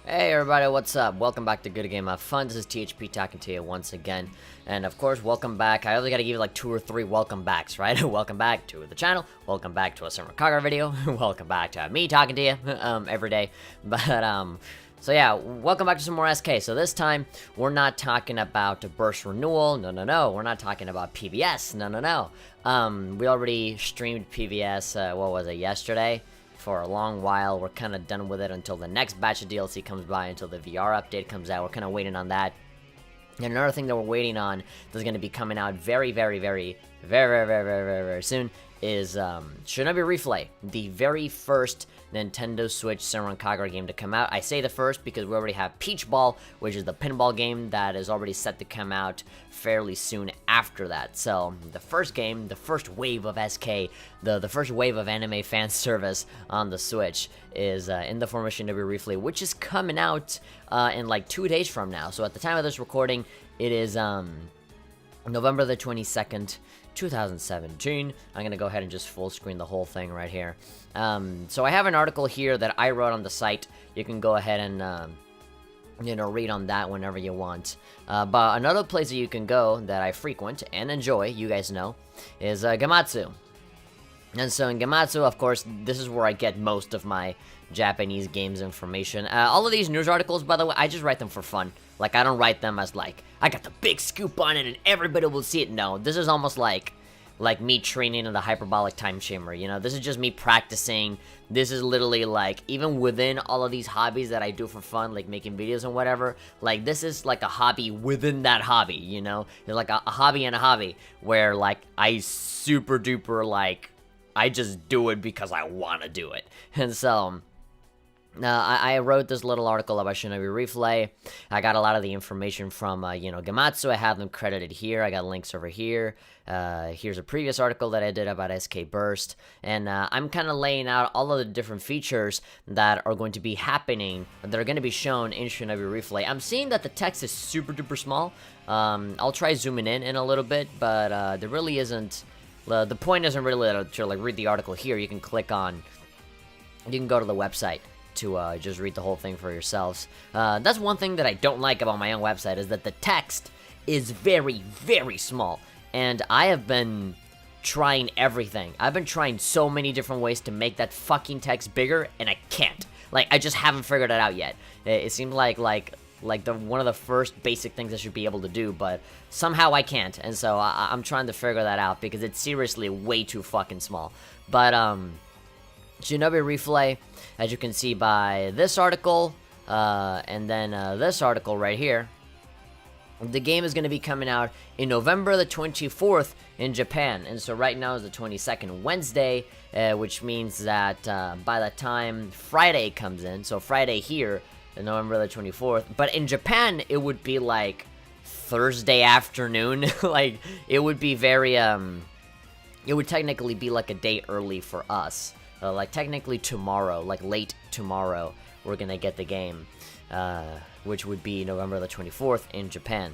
Hey everybody, what's up? Welcome back to Good Game of Fun. This is THP talking to you once again. And of course, welcome back. I only gotta give you like 2 or 3 welcome backs, right? Welcome back to the channel. Welcome back to a Senran Kagura video. Welcome back to me talking to you every day. So yeah, welcome back to some more SK. So this time, we're not talking about a burst renewal. No. We're not talking about PVS. No. We already streamed PVS, what was it, yesterday? For a long while. We're kind of done with it until the next batch of DLC comes by, until the VR update comes out. We're kind of waiting on that. And another thing that we're waiting on that's going to be coming out very soon is Shinobi Refle, the very first Nintendo Switch Senran Kagura game to come out. I say the first because we already have Peach Ball, which is the pinball game that is already set to come out fairly soon after that. So the first game, the first wave of SK, the first wave of anime fan service on the Switch is in the form of Shinobi Refle, which is coming out in like 2 days from now. So at the time of this recording, it is November the 22nd, 2017. I'm gonna go ahead and just full screen the whole thing right here. So I have an article here that I wrote on the site. You can go ahead and read on that whenever you want. But another place that you can go that I frequent and enjoy, you guys know, is Gematsu. And so in Gematsu, of course, this is where I get most of my Japanese games information. All of these news articles, by the way, I just write them for fun. Like, I don't write them as, like, I got the big scoop on it and everybody will see it. No, this is almost like me training in the hyperbolic time chamber, you know? This is just me practicing. This is literally, like, even within all of these hobbies that I do for fun, like making videos and whatever, like, this is like a hobby within that hobby, you know? It's like a hobby and a hobby where, like, I super duper, like, I just do it because I want to do it. And so I wrote this little article about Shinobi Refle. I got a lot of the information from, Gematsu. I have them credited here. I got links over here. Here's a previous article that I did about SK Burst. And I'm kind of laying out all of the different features that are going to be happening, that are going to be shown in Shinobi Refle. I'm seeing that the text is super duper small. I'll try zooming in a little bit, but there really isn't. The point isn't really to like read the article here. You can click on. You can go to the website to just read the whole thing for yourselves. That's one thing that I don't like about my own website, is that the text is very small. And I have been trying everything. I've been trying so many different ways to make that fucking text bigger, and I can't. Like, I just haven't figured it out yet. It seemed like one of the first basic things I should be able to do, but somehow I can't. And so I'm trying to figure that out because it's seriously way too fucking small. But Shinobi Refle, as you can see by this article, and then this article right here, the game is going to be coming out in November the 24th in Japan. And so right now is the 22nd, Wednesday, which means that by the time Friday comes in, so Friday here, November the 24th, but in Japan, it would be like Thursday afternoon. Like, it would be very, it would technically be like a day early for us. Like, technically tomorrow, like late tomorrow, we're gonna get the game, which would be November the 24th in Japan.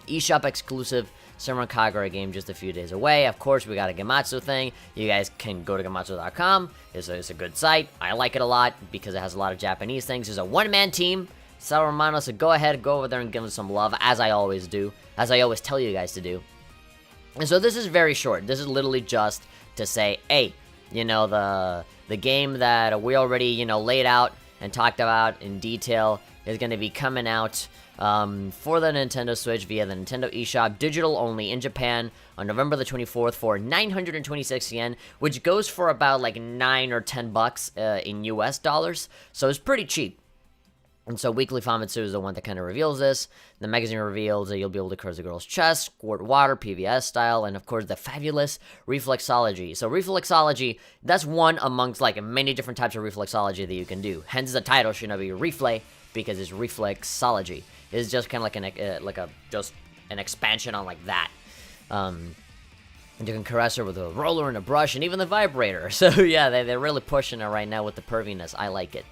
eShop exclusive Senran Kagura game just a few days away. Of course, we got a Gematsu thing. You guys can go to Gematsu.com. It's a good site. I like it a lot because it has a lot of Japanese things. There's a one-man team, Sal Romano, so go ahead, go over there and give them some love, as I always do, as I always tell you guys to do. And so this is very short. This is literally just to say, hey, you know, the game that we already, laid out and talked about in detail is going to be coming out for the Nintendo Switch via the Nintendo eShop, digital only in Japan on November the 24th for 926 yen, which goes for about like 9 or 10 bucks in US dollars. So it's pretty cheap. And so Weekly Famitsu is the one that kind of reveals this. The magazine reveals that you'll be able to curse a girl's chest, squirt water, PVS style, and of course the fabulous reflexology. So reflexology, that's one amongst like many different types of reflexology that you can do. Hence the title Shinobi Refle, because it's reflexology. It's just kind of like just an expansion on like that. And you can caress her with a roller and a brush and even the vibrator. So yeah, they're really pushing it right now with the perviness. I like it.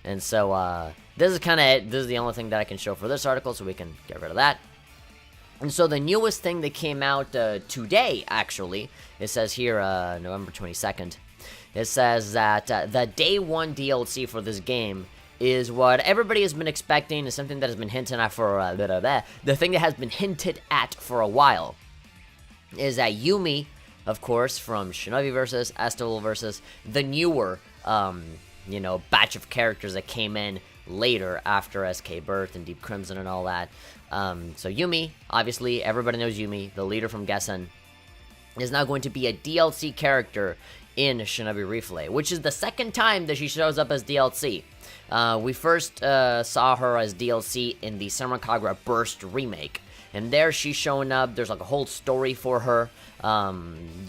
And so this is kind of it. This is the only thing that I can show for this article, so we can get rid of that. And so the newest thing that came out today, actually, it says here, November 22nd, it says that the Day 1 DLC for this game is what everybody has been expecting, is something that has been hinted at for the thing that has been hinted at for a while, is that Yumi, of course, from Shinobi versus Estival versus the newer, batch of characters that came in later after SK Birth and Deep Crimson and all that. So Yumi, obviously, everybody knows Yumi, the leader from Gessen, is now going to be a DLC character in Shinobi Refle, which is the second time that she shows up as DLC. We first saw her as DLC in the Senran Kagura Burst remake, and there she's showing up. There's like a whole story for her.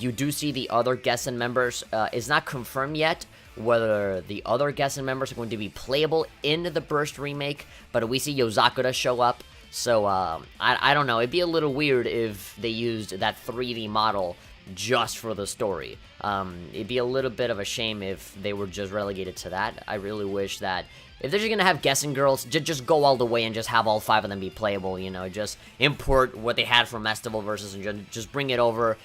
You do see the other Gessen members. It's not confirmed yet whether the other Gessen members are going to be playable in the Burst remake, but we see Yozakura show up. So, I don't know. It'd be a little weird if they used that 3D model just for the story. It'd be a little bit of a shame if they were just relegated to that. I really wish that if they're just gonna have Gessen girls, just go all the way and just have all 5 of them be playable, just import what they had from Estival versus and just bring it over,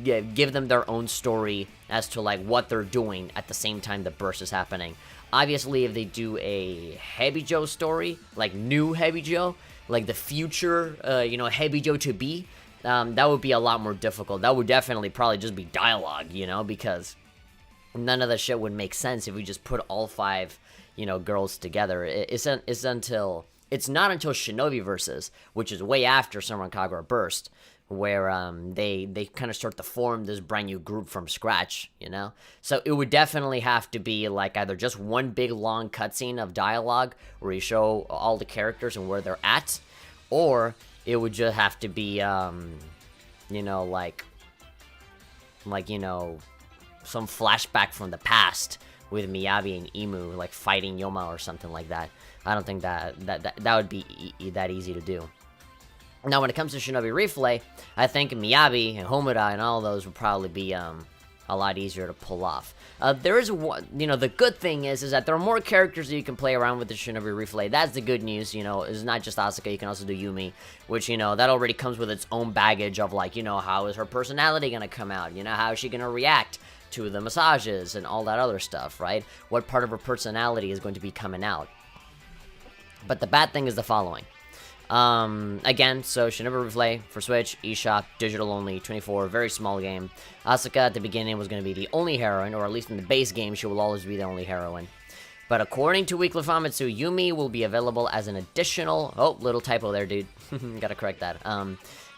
give them their own story as to, like, what they're doing at the same time the burst is happening. Obviously, if they do a Heavy Joe story, like new Heavy Joe, like the future, Heavy Joe to be, that would be a lot more difficult. That would definitely probably just be dialogue, because none of the shit would make sense if we just put all 5, girls together. It's not until Shinobi Versus, which is way after Senran Kagura Burst, where they kind of start to form this brand new group from scratch, So it would definitely have to be like either just one big long cutscene of dialogue where you show all the characters and where they're at, or it would just have to be some flashback from the past with Miyabi and Imu like fighting Yoma or something like that. I don't think that would be that easy to do. Now, when it comes to Shinobi Refle, I think Miyabi and Homura and all those would probably be a lot easier to pull off. There is one, the good thing is that there are more characters that you can play around with the Shinobi Refle. That's the good news, it's not just Asuka, you can also do Yumi, which, that already comes with its own baggage of, like, how is her personality gonna come out? How is she gonna react to the massages and all that other stuff, right? What part of her personality is going to be coming out? But the bad thing is the following. Again, so Shinobi Refle for Switch, eShop, digital only, 24, very small game. Asuka at the beginning was going to be the only heroine, or at least in the base game, she will always be the only heroine. But according to Weekly Famitsu, Yumi will be available as an additional, little typo there, dude. Gotta correct that.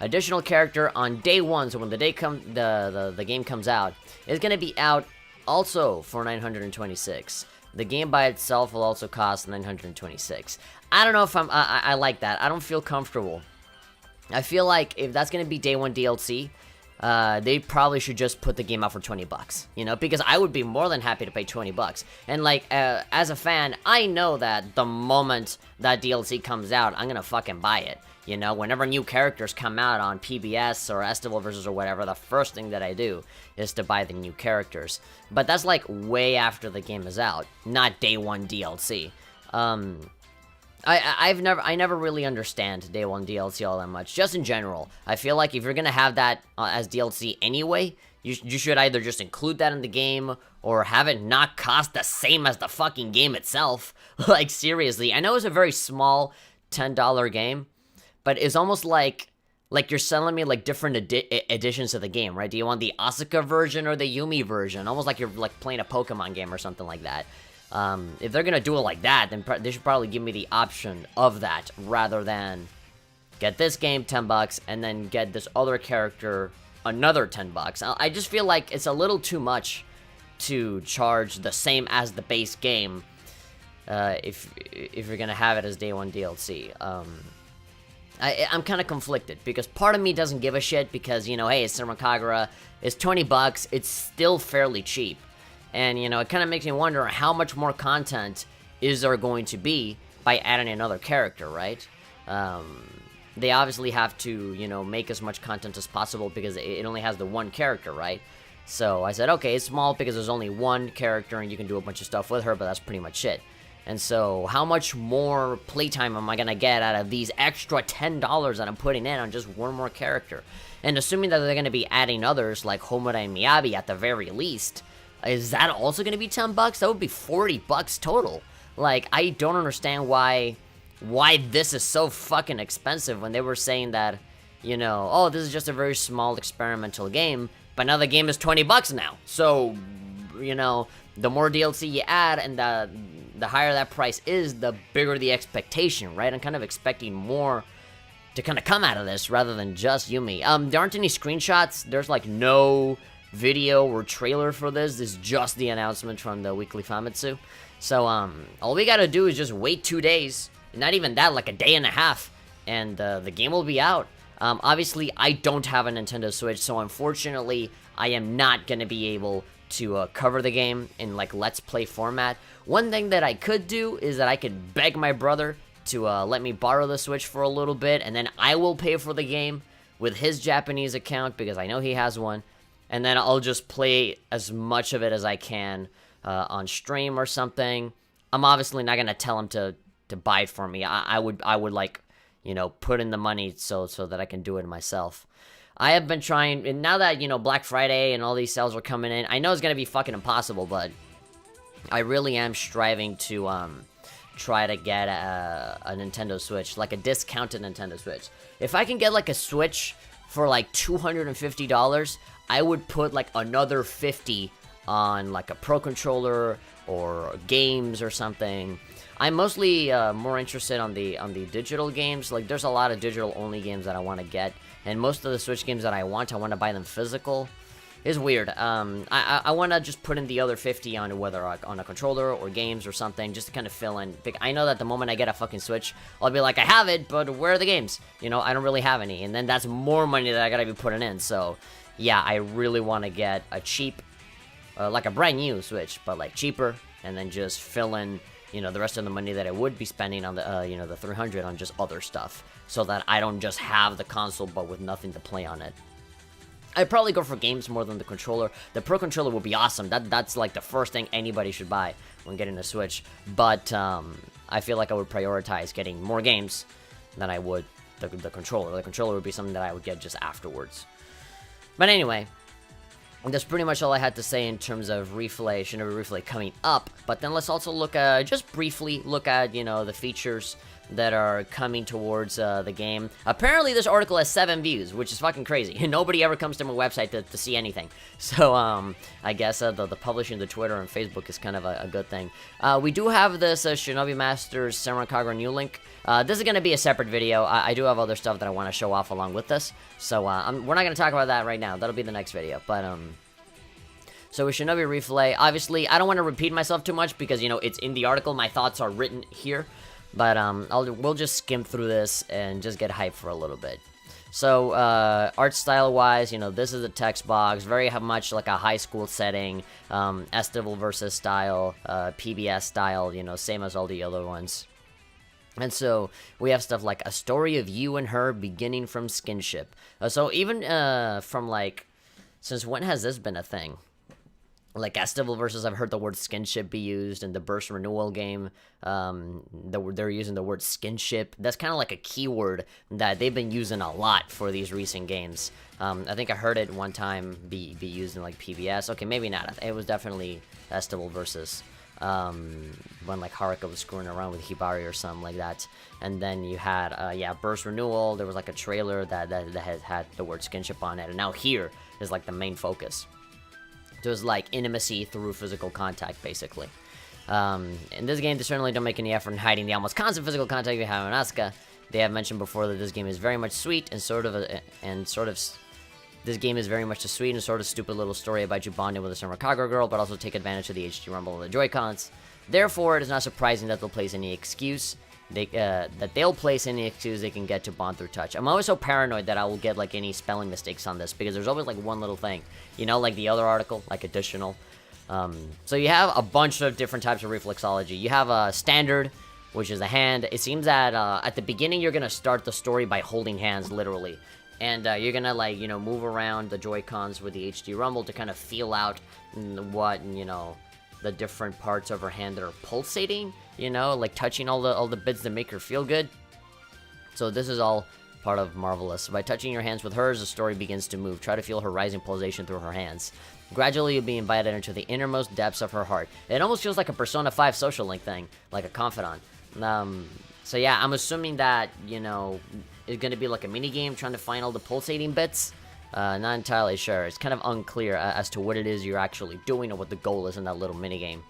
Additional character on day 1, so when the game comes out, it's gonna be out also for 926. The game by itself will also cost 926. I don't know if I like that. I don't feel comfortable. I feel like if that's gonna be day 1 DLC, they probably should just put the game out for $20, because I would be more than happy to pay $20. And like, as a fan, I know that the moment that DLC comes out, I'm gonna fucking buy it. Whenever new characters come out on PBS or Estival versus or whatever, the first thing that I do is to buy the new characters. But that's like way after the game is out, not day 1 DLC. I never really understand day 1 DLC all that much. Just in general, I feel like if you're gonna have that as DLC anyway, you should either just include that in the game or have it not cost the same as the fucking game itself. Like, seriously, I know it's a very small $10 game, but it's almost like you're selling me like different editions of the game, right? Do you want the Asuka version or the Yumi version? Almost like you're like playing a Pokemon game or something like that. If they're gonna do it like that, then they should probably give me the option of that rather than get this game $10 and then get this other character another $10. I just feel like it's a little too much to charge the same as the base game if you're gonna have it as day 1 DLC. I'm kind of conflicted because part of me doesn't give a shit because, hey, it's Senran Kagura, it's $20, it's still fairly cheap. And, it kind of makes me wonder how much more content is there going to be by adding another character, right? They obviously have to, make as much content as possible because it only has the one character, right? So I said, okay, it's small because there's only one character and you can do a bunch of stuff with her, but that's pretty much it. And so how much more playtime am I going to get out of these extra $10 that I'm putting in on just one more character? And assuming that they're going to be adding others like Homura and Miyabi at the very least, is that also going to be $10? That would be $40 total. Like, I don't understand why this is so fucking expensive when they were saying that, you know, oh, this is just a very small experimental game, but now the game is $20 now. So, you know, the more DLC you add and the higher that price is, the bigger the expectation, right? I'm kind of expecting more to kind of come out of this rather than just Yumi. There aren't any screenshots. There's like no video or trailer for this. This is just the announcement from the Weekly Famitsu. So, all we gotta do is just wait 2 days. Not even that, like a day and a half. And the game will be out. Obviously, I don't have a Nintendo Switch, so unfortunately, I am not gonna be able to cover the game in like Let's Play format. One thing that I could do is that I could beg my brother to let me borrow the Switch for a little bit, and then I will pay for the game with his Japanese account because I know he has one, and then I'll just play as much of it as I can on stream or something. I'm obviously not gonna tell him to buy it for me. I would like, you know, put in the money so that I can do it myself. I have been trying, and now that, you know, Black Friday and all these sales are coming in, I know it's gonna be fucking impossible, but I really am striving to try to get a Nintendo Switch, like a discounted Nintendo Switch. If I can get like a Switch for like $250, I would put like another $50 on like a Pro Controller or games or something. I'm mostly more interested on the digital games. Like, there's a lot of digital only games that I want to get, and most of the Switch games that I want to buy them physical. It's weird. I want to just put in the other 50 on whether on a controller or games or something, just to kind of fill in. I know that the moment I get a fucking Switch, I'll be like, I have it, but where are the games? You know, I don't really have any, and then that's more money that I gotta be putting in. So, yeah, I really want to get a cheap, like a brand new Switch, but like cheaper, and then just fill in, you know, the rest of the money that I would be spending on the, you know, the 300 on just other stuff, so that I don't just have the console but with nothing to play on it. I'd probably go for games more than the controller. The Pro Controller would be awesome. That's like the first thing anybody should buy when getting a Switch. But I feel like I would prioritize getting more games than I would the controller. The controller would be something that I would get just afterwards. But anyway, that's pretty much all I had to say in terms of Refle, Shinobi Refle coming up. But then let's also look at, just briefly look at, you know, the features that are coming towards the game. Apparently this article has 7 views, which is fucking crazy. Nobody ever comes to my website to see anything. So I guess the publishing the Twitter and Facebook is kind of a good thing. We do have this Shinobi Masters Senran Kagura new link. This is going to be a separate video. I do have other stuff that I want to show off along with this. So we're not going to talk about that right now. That'll be the next video. But so with Shinobi Refle, obviously I don't want to repeat myself too much because, you know, it's in the article. My thoughts are written here. But we'll just skim through this and just get hyped for a little bit. So art style wise, you know, this is a text box, very much like a high school setting, Estival versus style, PBS style, you know, same as all the other ones. And so we have stuff like a story of you and her beginning from skinship. So even from like, since when has this been a thing? Like Estival versus, I've heard the word skinship be used in the Burst Renewal game. They're using the word skinship. That's kind of like a keyword that they've been using a lot for these recent games. I think I heard it one time be used in like PBS. Okay, maybe not. It was definitely Estival versus when like Haruka was screwing around with Hibari or something like that. And then you had, yeah, Burst Renewal. There was like a trailer that had the word skinship on it. And now here is like the main focus. There's like intimacy through physical contact, basically. In this game, they certainly don't make any effort in hiding the almost constant physical contact you have in Asuka. They have mentioned before that this game is very much sweet and this game is very much a sweet and sort of stupid little story about you bonding with a Senran Kagura girl, but also take advantage of the HD rumble of the Joy-Cons. Therefore, it is not surprising that they'll place any excuse they can get to bond through touch. I'm always so paranoid that I will get like any spelling mistakes on this because there's always like one little thing, you know, like the other article, like additional. So you have a bunch of different types of reflexology. You have a standard, which is a hand. It seems that at the beginning you're gonna start the story by holding hands, literally, and you're gonna like, you know, move around the Joy-Cons with the HD rumble to kind of feel out what, you know, the different parts of her hand that are pulsating, you know, like touching all the bits that make her feel good. So this is all part of Marvelous. By touching your hands with hers, the story begins to move. Try to feel her rising pulsation through her hands. Gradually, you'll be invited into the innermost depths of her heart. It almost feels like a Persona 5 social link thing, like a confidant. So yeah, I'm assuming that, you know, it's gonna be like a mini game trying to find all the pulsating bits. Not entirely sure. It's kind of unclear as to what it is you're actually doing or what the goal is in that little mini game.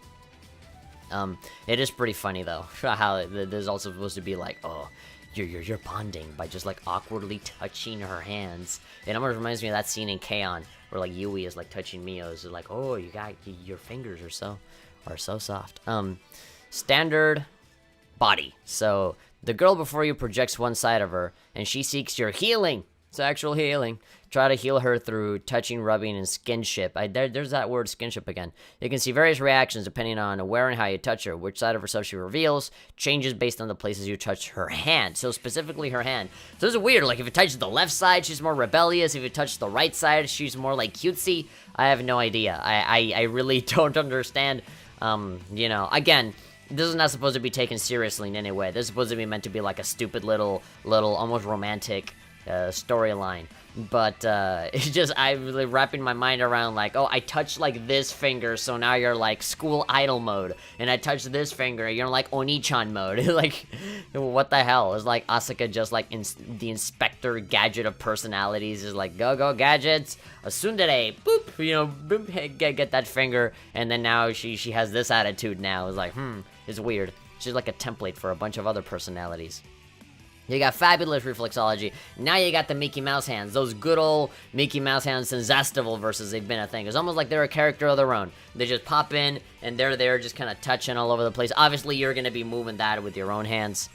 It is pretty funny though, how there's also supposed to be like, oh, you're bonding by just like awkwardly touching her hands. It almost reminds me of that scene in K-On! Where like Yui is like touching Mio's, like, oh, you got your fingers are so soft. Standard body. So the girl before you projects one side of her, and she seeks your healing. Sexual healing. Try to heal her through touching, rubbing, and skinship. There's that word, skinship, again. You can see various reactions depending on where and how you touch her. Which side of herself she reveals changes based on the places you touch her hand. So specifically her hand. So it's weird. Like if you touch the left side, she's more rebellious. If you touch the right side, she's more like cutesy. I have no idea. I really don't understand. You know, again, this is not supposed to be taken seriously in any way. This is supposed to be meant to be like a stupid little almost romantic storyline. But it's just, I'm really wrapping my mind around like, oh, I touched like this finger, so now you're like school idol mode, and I touched this finger, you're like Oni-chan mode. Like, what the hell? It's like Asuka just like the Inspector Gadget of personalities, is like, go gadgets, Asundere, boop, you know, boop, hey, get that finger, and then now she has this attitude now. It's like, it's weird. She's like a template for a bunch of other personalities. You got fabulous reflexology. Now you got the Mickey Mouse hands. Those good old Mickey Mouse hands since Zestival versus they've been a thing. It's almost like they're a character of their own. They just pop in, and they're there just kind of touching all over the place. Obviously, you're going to be moving that with your own hands.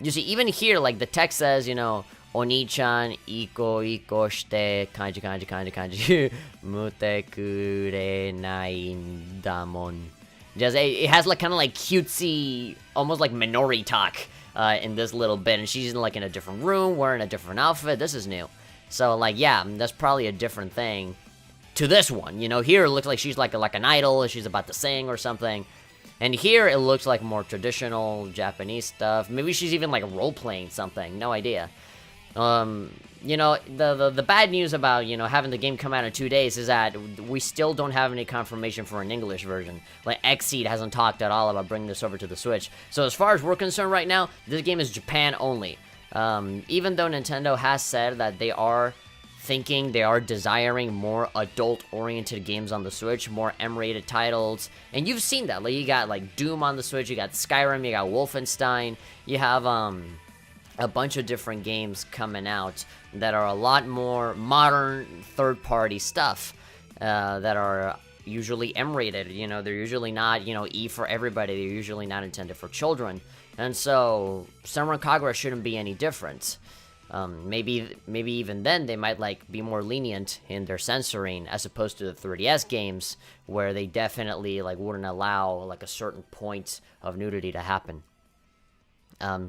You see, even here, like, the text says, you know, Oni-chan, iko shite, kanji, mute kure nai damon. Just, it has, like, kind of like cutesy, almost like Minori talk. In this little bit, and she's like in a different room, wearing a different outfit. This is new. So, like, yeah, that's probably a different thing to this one. You know, here it looks like she's like an idol, she's about to sing or something. And here it looks like more traditional Japanese stuff. Maybe she's even like role-playing something, no idea. You know, the bad news about, you know, having the game come out in 2 days is that we still don't have any confirmation for an English version. Like, Xseed hasn't talked at all about bringing this over to the Switch. So as far as we're concerned right now, this game is Japan only. Even though Nintendo has said that they are desiring more adult-oriented games on the Switch, more M-rated titles, and you've seen that. Like, you got, like, Doom on the Switch, you got Skyrim, you got Wolfenstein, you have, a bunch of different games coming out that are a lot more modern third-party stuff that are usually M-rated. You know, they're usually not, you know, E for everybody. They're usually not intended for children. And so, Senran Kagura shouldn't be any different. Maybe even then they might, like, be more lenient in their censoring as opposed to the 3DS games where they definitely, like, wouldn't allow, like, a certain point of nudity to happen.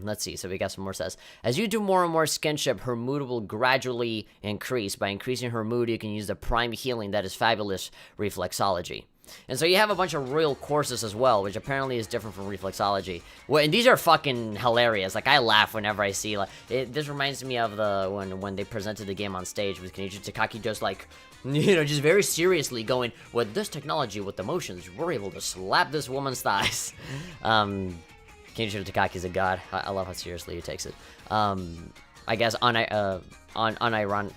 Let's see, so we got some more says. As you do more and more skinship, her mood will gradually increase. By increasing her mood, you can use the prime healing that is fabulous reflexology. And so you have a bunch of royal courses as well, which apparently is different from reflexology. Well, and these are fucking hilarious. Like, I laugh whenever I see, like, this reminds me of when they presented the game on stage with Kenichi Takaki just, like, you know, just very seriously going, with this technology, with the motions, we're able to slap this woman's thighs. Kenichiro Takaki's a god. I love how seriously he takes it. I guess ironically,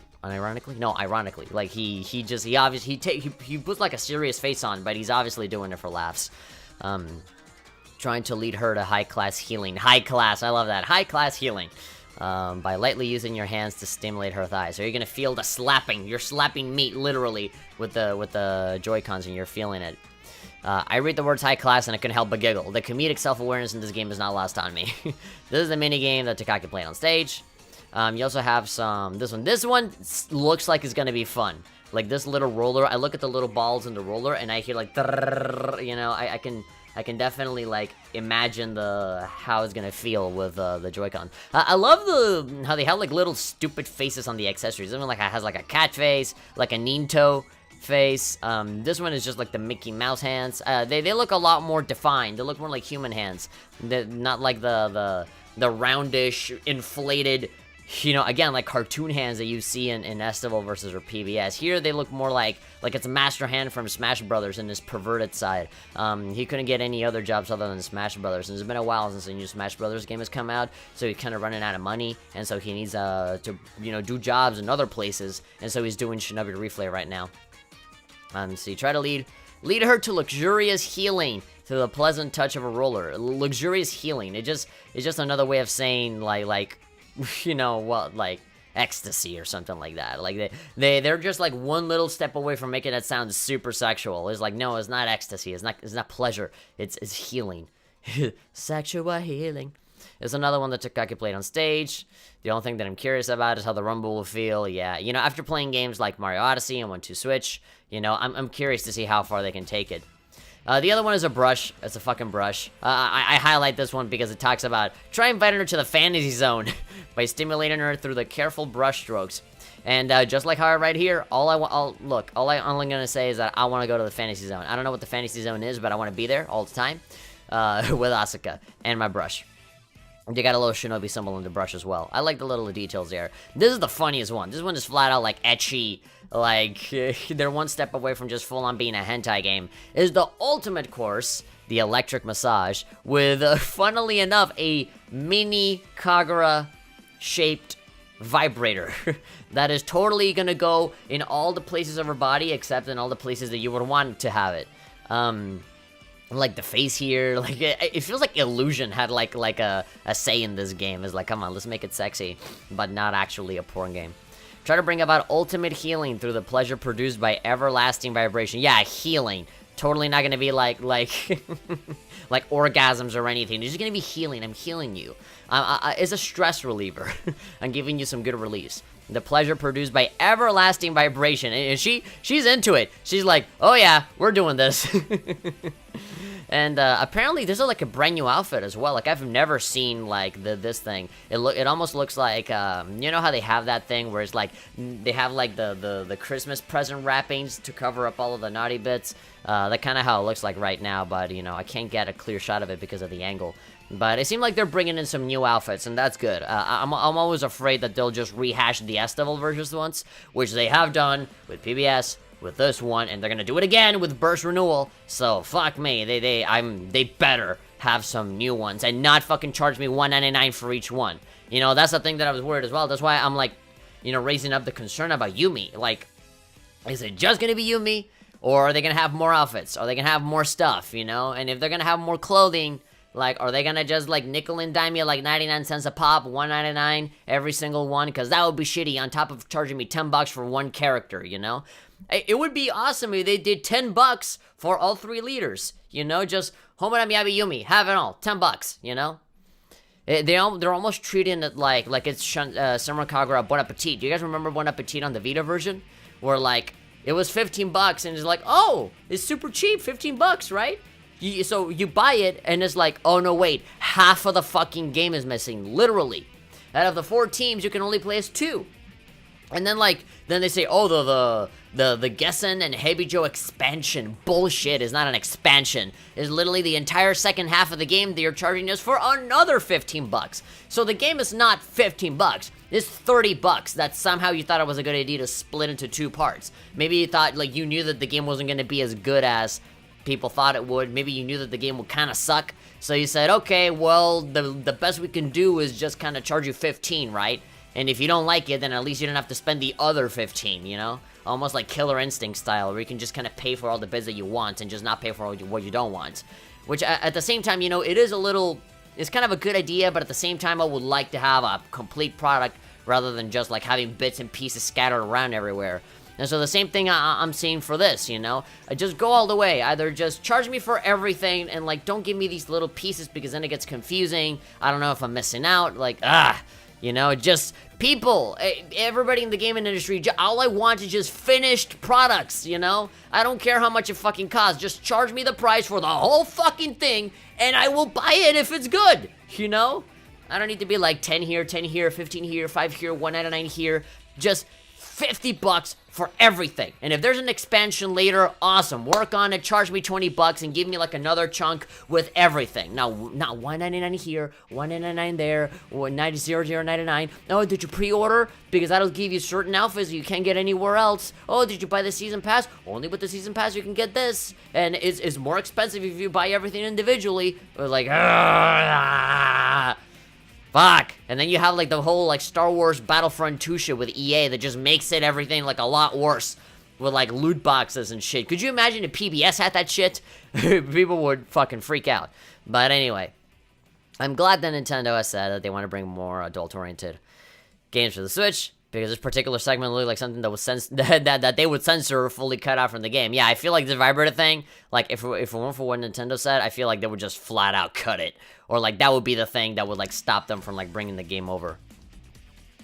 like he puts like a serious face on, but he's obviously doing it for laughs. Trying to lead her to high-class healing. High class, I love that. High-class healing. By lightly using your hands to stimulate her thighs. So you're gonna feel the slapping. You're slapping meat literally with the Joy-Cons, and you're feeling it. I read the words high class and I couldn't help but giggle. The comedic self-awareness in this game is not lost on me. This is the minigame that Takaki played on stage. You also have this one. This one looks like it's gonna be fun. Like this little roller, I look at the little balls in the roller and I hear like, you know, I can definitely like imagine how it's gonna feel with the Joy-Con. I love how they have like little stupid faces on the accessories. Even like it has like a cat face, like a Ninto face. This one is just like the Mickey Mouse hands. They look a lot more defined. They look more like human hands. They're not like the roundish, inflated you know, again, like cartoon hands that you see in Estival versus or PBS. Here, they look more like it's a master hand from Smash Brothers in his perverted side. He couldn't get any other jobs other than Smash Brothers, and it's been a while since the new Smash Brothers game has come out, so he's kind of running out of money, and so he needs to, you know, do jobs in other places, and so he's doing Shinobi Refle right now. So you try to lead her to luxurious healing through the pleasant touch of a roller. Luxurious healing. It's just another way of saying like you know what, like ecstasy or something like that. Like they're just like one little step away from making it sound super sexual. It's like, no, it's not ecstasy. It's not pleasure. It's healing. Sexual healing. There's another one that Takaki played on stage. The only thing that I'm curious about is how the Rumble will feel. Yeah, you know, after playing games like Mario Odyssey and 1-2 Switch, you know, I'm curious to see how far they can take it. The other one is a brush. It's a fucking brush. I highlight this one because it talks about try inviting her to the fantasy zone by stimulating her through the careful brush strokes. And just like how I write here, all I'm gonna say is that I want to go to the fantasy zone. I don't know what the fantasy zone is, but I want to be there all the time with Asuka and my brush. They got a little Shinobi symbol in the brush as well. I like the little details there. This is the funniest one. This one is flat out like ecchi. Like, they're one step away from just full-on being a hentai game. Is the ultimate course, the electric massage, with, funnily enough, a mini Kagura-shaped vibrator. That is totally gonna go in all the places of her body, except in all the places that you would want to have it. Like the face here, like it feels like Illusion had like a say in this game. It's like, come on, let's make it sexy, but not actually a porn game. Try to bring about ultimate healing through the pleasure produced by everlasting vibration. Yeah, healing. Totally not gonna be like like orgasms or anything. It's just gonna be healing. I'm healing you. It's a stress reliever. I'm giving you some good release. The pleasure produced by everlasting vibration. And she's into it. She's like, oh yeah, we're doing this. And apparently there's like a brand new outfit as well. Like, I've never seen like this thing. It almost looks like you know how they have that thing where it's like they have like the Christmas present wrappings to cover up all of the naughty bits. That kind of how it looks like right now, but you know, I can't get a clear shot of it because of the angle. But it seemed like they're bringing in some new outfits, and that's good. I'm always afraid that they'll just rehash the Estival versions once, which they have done with PBS, with this one, and they're gonna do it again with Burst Renewal. So fuck me, they better have some new ones and not fucking charge me $1.99 for each one. You know, that's the thing that I was worried as well. That's why I'm like, you know, raising up the concern about Yumi. Like, is it just gonna be Yumi, or are they gonna have more outfits? Are they gonna have more stuff? You know, and if they're gonna have more clothing, like, are they gonna just, like, nickel and dime you, like, 99 cents a pop, $1.99 every single one? Because that would be shitty, on top of charging me $10 for one character, you know? It would be awesome if they did $10 for all 3 leaders, you know? Just, Homura Miyabi Yumi, have it all, $10, you know? They're almost treating it like it's Senran Kagura Bon Appetit. Do you guys remember Bon Appetit on the Vita version? Where, like, it was $15, and it's like, oh, it's super cheap, $15, right? So you buy it, and it's like, oh no, wait, half of the fucking game is missing, literally. Out of the 4 teams, you can only play as 2. And then, like, then they say, oh, the Gessen and Heibijo expansion. Bullshit, is not an expansion. It's literally the entire second half of the game that you're charging us for another $15. So the game is not $15. It's $30 that somehow you thought it was a good idea to split into 2 parts. Maybe you thought, like, you knew that the game wasn't going to be as good as people thought it would. Maybe you knew that the game would kind of suck, so you said, okay, well, the best we can do is just kind of charge you 15, right? And if you don't like it, then at least you don't have to spend the other 15, you know? Almost like Killer Instinct style, where you can just kind of pay for all the bits that you want and just not pay for what you don't want. Which, at the same time, you know, it's kind of a good idea, but at the same time, I would like to have a complete product rather than just, like, having bits and pieces scattered around everywhere. And so the same thing I'm seeing for this, you know? Just go all the way. Either just charge me for everything and, like, don't give me these little pieces because then it gets confusing. I don't know if I'm missing out. Like, you know, just people, everybody in the gaming industry, all I want is just finished products, you know? I don't care how much it fucking costs. Just charge me the price for the whole fucking thing and I will buy it if it's good, you know? I don't need to be like 10 here, 15 here, 5 here, $1.99 here. Just $50 for everything. And if there's an expansion later, awesome. Work on it, charge me 20 bucks, and give me like another chunk with everything. Now, not $1.99 here, $1.99 there, or $0.99. Oh, did you pre-order? Because that'll give you certain outfits you can't get anywhere else. Oh, did you buy the season pass? Only with the season pass you can get this. And it's more expensive if you buy everything individually. Or like, fuck. And then you have like the whole like Star Wars Battlefront 2 shit with EA that just makes it everything like a lot worse with like loot boxes and shit. Could you imagine if PBS had that shit? People would fucking freak out. But anyway, I'm glad that Nintendo has said that they want to bring more adult-oriented games for the Switch, because this particular segment looked like something that was that they would censor or fully cut out from the game. Yeah, I feel like the vibrator thing, like if it weren't for what Nintendo said, I feel like they would just flat out cut it, or like that would be the thing that would like stop them from like bringing the game over.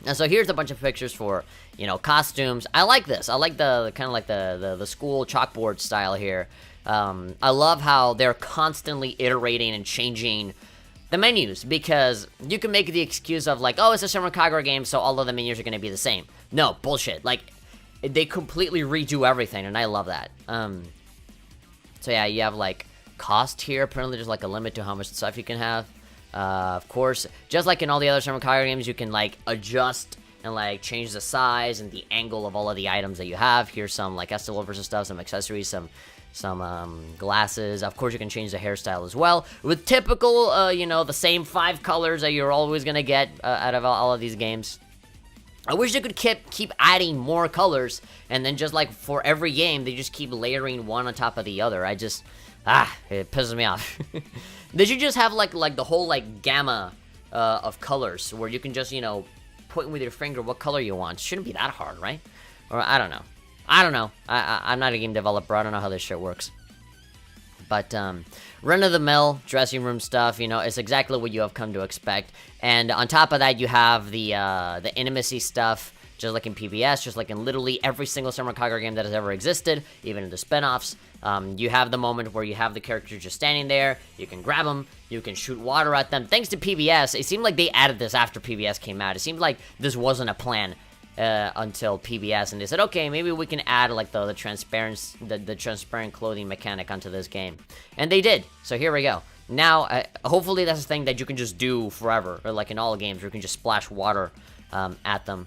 And so here's a bunch of pictures for, you know, costumes. I like this. I like the kind of like the school chalkboard style here. I love how they're constantly iterating and changing the menus, because you can make the excuse of like, oh, it's a Senran Kagura game, so all of the menus are going to be the same. No, bullshit. Like, they completely redo everything, and I love that. So yeah, you have like cost here. Apparently there's like a limit to how much stuff you can have. Of course, just like in all the other Senran Kagura games, you can like adjust and like change the size and the angle of all of the items that you have. Here's some like Estilovers and stuff, some accessories, some glasses. Of course, you can change the hairstyle as well, with typical, you know, the same 5 colors that you're always gonna get out of all of these games. I wish they could keep adding more colors, and then just like for every game, they just keep layering one on top of the other. It pisses me off. They should just have like the whole like gamma of colors, where you can just, you know, point with your finger what color you want. Shouldn't be that hard, right? Or I don't know. I'm not a game developer. I don't know how this shit works. But run-of-the-mill dressing room stuff, you know, it's exactly what you have come to expect. And on top of that, you have the intimacy stuff, just like in PBS, just like in literally every single Senran Kagura game that has ever existed, even in the spin-offs. You have the moment where you have the characters just standing there, you can grab them, you can shoot water at them. Thanks to PBS, it seemed like they added this after PBS came out. It seemed like this wasn't a plan until PBS, and they said, okay, maybe we can add like the transparent clothing mechanic onto this game, and they did. So here we go. Now, hopefully that's a thing that you can just do forever, or like in all games, where you can just splash water at them.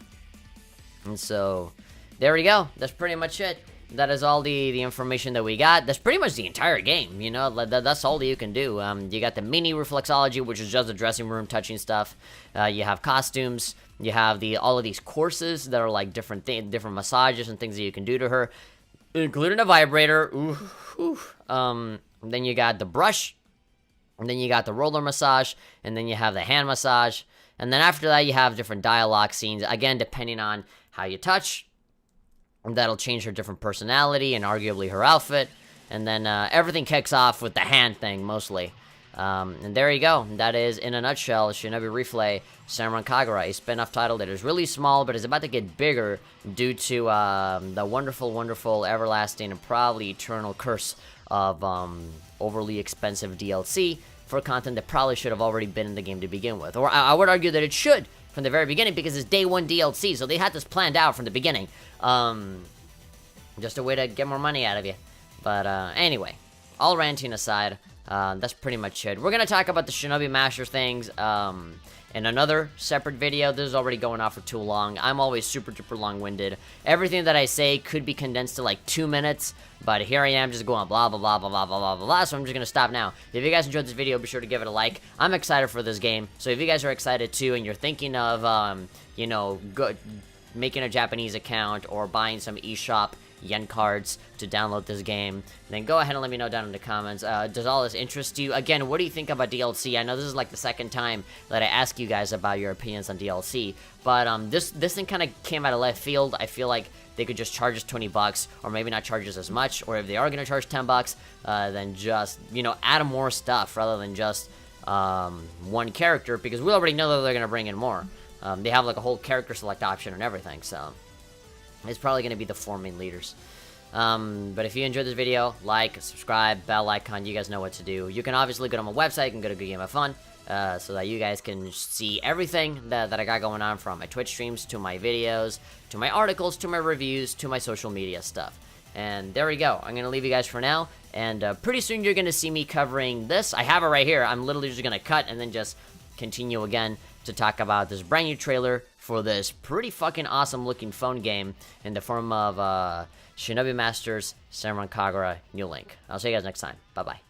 And so there we go. That's pretty much it. That is all the information that we got. That's pretty much the entire game, you know. That's all that you can do. You got the mini reflexology, which is just the dressing room touching stuff. You have costumes. You have all of these courses that are like different massages and things that you can do to her, including a vibrator. Then you got the brush, and then you got the roller massage, and then you have the hand massage, and then after that you have different dialogue scenes. Again, depending on how you touch, that'll change her different personality and arguably her outfit. And then everything kicks off with the hand thing mostly. And there you go. That is, in a nutshell, Shinobi Refle Senran Kagura, a spin-off title that is really small but is about to get bigger due to the wonderful, wonderful, everlasting, and probably eternal curse of overly expensive DLC for content that probably should have already been in the game to begin with. Or I would argue that it should from the very beginning, because it's day 1 DLC, so they had this planned out from the beginning. Just a way to get more money out of you. But anyway, all ranting aside, that's pretty much it. We're gonna talk about the Shinobi Master things in another separate video. This is already going on for too long. I'm always super duper long-winded. Everything that I say could be condensed to like 2 minutes, but here I am just going blah blah blah blah blah blah blah blah, so I'm just gonna stop now. If you guys enjoyed this video, be sure to give it a like. I'm excited for this game, so if you guys are excited too, and you're thinking of you know, making a Japanese account or buying some eShop yen cards to download this game, then go ahead and let me know down in the comments. Does all this interest you? Again, what do you think about DLC? I know this is like the second time that I ask you guys about your opinions on DLC, but this thing kind of came out of left field. I feel like they could just charge us 20 bucks, or maybe not charge us as much, or if they are going to charge 10 bucks, then just, you know, add more stuff rather than just one character, because we already know that they're going to bring in more. They have like a whole character select option and everything, so it's probably going to be the 4 main leaders. But if you enjoyed this video, like, subscribe, bell icon, you guys know what to do. You can obviously go to my website, you can go to Good Game of Fun, so that you guys can see everything that I got going on, from my Twitch streams to my videos to my articles to my reviews to my social media stuff. And there we go. I'm going to leave you guys for now, and pretty soon you're going to see me covering this. I have it right here. I'm literally just going to cut and then just continue again to talk about this brand new trailer for this pretty fucking awesome looking phone game in the form of Shinobi Masters Senran Kagura New Link. I'll see you guys next time. Bye-bye.